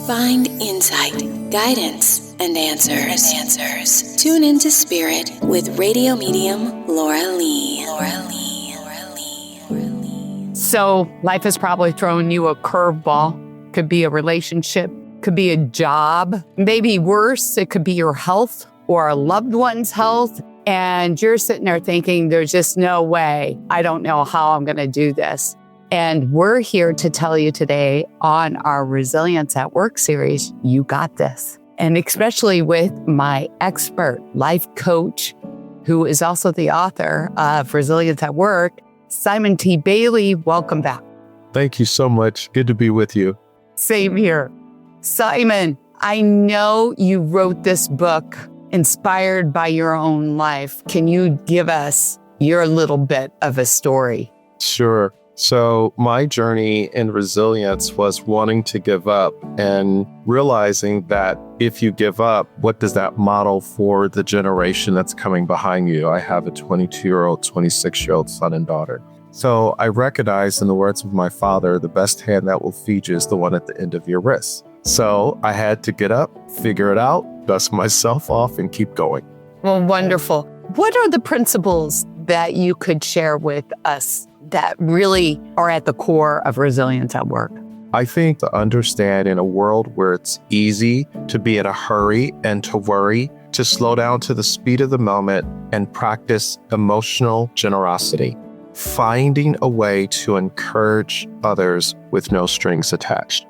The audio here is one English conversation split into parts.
Find insight, guidance, and answers. Tune into Spirit with radio medium Laura Lee. So life has probably thrown you a curveball. Could be a relationship, could be a job, maybe worse, it could be your health or a loved one's health. And you're sitting there thinking, there's just no way. I don't know how I'm going to do this. And we're here to tell you today on our Resilience at Work series, you got this. And especially with my expert life coach, who is also the author of Resilience at Work, Simon T. Bailey. Welcome back. Thank you so much. Good to be with you. Same here. Simon, I know you wrote this book inspired by your own life. Can you give us your little bit of a story? Sure. So my journey in resilience was wanting to give up and realizing that if you give up, what does that model for the generation that's coming behind you? I have a 22-year-old, 26-year-old son and daughter. So I recognized, in the words of my father, the best hand that will feed you is the one at the end of your wrist. So I had to get up, figure it out, dust myself off, and keep going. Well, wonderful. What are the principles that you could share with us that really are at the core of Resilience at Work? I think to understand in a world where it's easy to be in a hurry and to worry, to slow down to the speed of the moment and practice emotional generosity, finding a way to encourage others with no strings attached.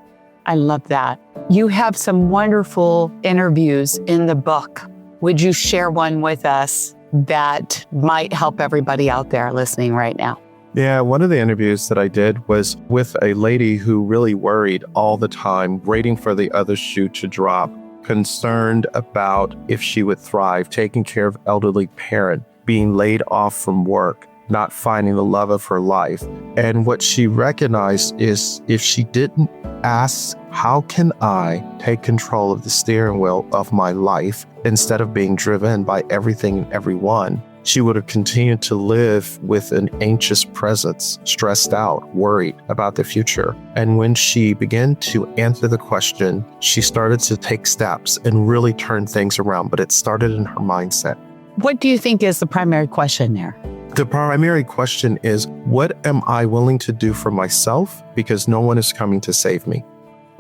I love that. You have some wonderful interviews in the book. Would you share one with us that might help everybody out there listening right now? Yeah, one of the interviews that I did was with a lady who really worried all the time, waiting for the other shoe to drop, concerned about if she would thrive, taking care of elderly parent, being laid off from work, not finding the love of her life. And what she recognized is if she didn't ask, how can I take control of the steering wheel of my life instead of being driven by everything and everyone, she would have continued to live with an anxious presence, stressed out, worried about the future. And when she began to answer the question, she started to take steps and really turn things around, but it started in her mindset. What do you think is the primary question there? The primary question is, what am I willing to do for myself? Because no one is coming to save me.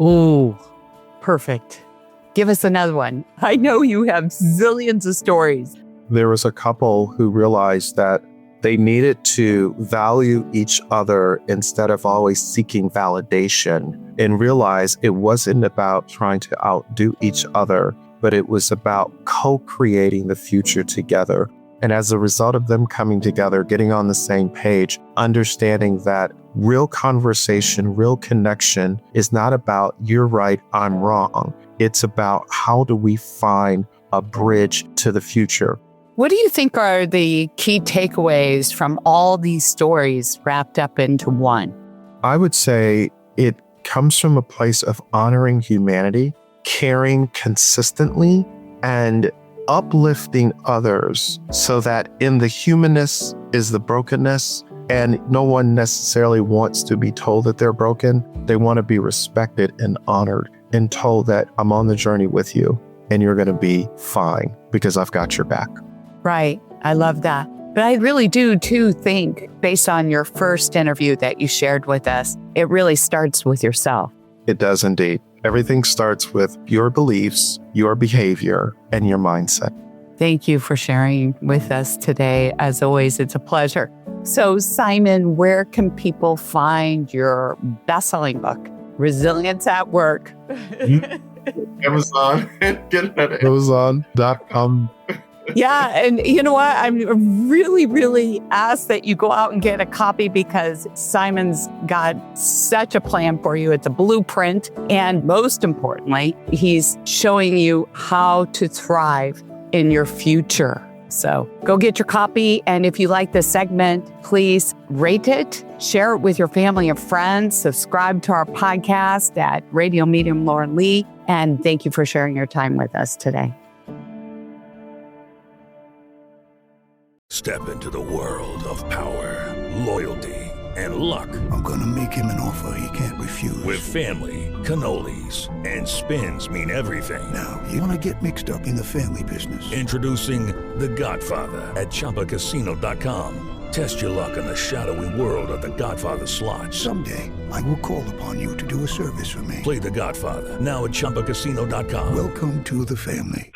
Ooh, perfect. Give us another one. I know you have zillions of stories. There was a couple who realized that they needed to value each other instead of always seeking validation, and realize it wasn't about trying to outdo each other, but it was about co-creating the future together. And as a result of them coming together, getting on the same page, understanding that real conversation, real connection is not about you're right, I'm wrong. It's about how do we find a bridge to the future. What do you think are the key takeaways from all these stories wrapped up into one? I would say it comes from a place of honoring humanity, caring consistently, and uplifting others so that in the humanness is the brokenness, and no one necessarily wants to be told that they're broken. They want to be respected and honored and told that I'm on the journey with you and you're going to be fine because I've got your back. Right. I love that. But I really do, too, think, based on your first interview that you shared with us, it really starts with yourself. It does indeed. Everything starts with your beliefs, your behavior, and your mindset. Thank you for sharing with us today. As always, it's a pleasure. So, Simon, where can people find your best-selling book, Resilience at Work? Amazon. Amazon.com. Yeah. And you know what? I'm really ask that you go out and get a copy because Simon's got such a plan for you. It's a blueprint. And most importantly, he's showing you how to thrive in your future. So go get your copy. And if you like this segment, please rate it, share it with your family and friends, subscribe to our podcast at Radio Medium Laura Lee. And thank you for sharing your time with us today. Step into the world of power, loyalty, and luck. I'm gonna make him an offer he can't refuse. With family, cannolis, and spins mean everything. Now, you wanna get mixed up in the family business. Introducing The Godfather at ChumbaCasino.com. Test your luck in the shadowy world of The Godfather slot. Someday, I will call upon you to do a service for me. Play The Godfather now at ChumbaCasino.com. Welcome to the family.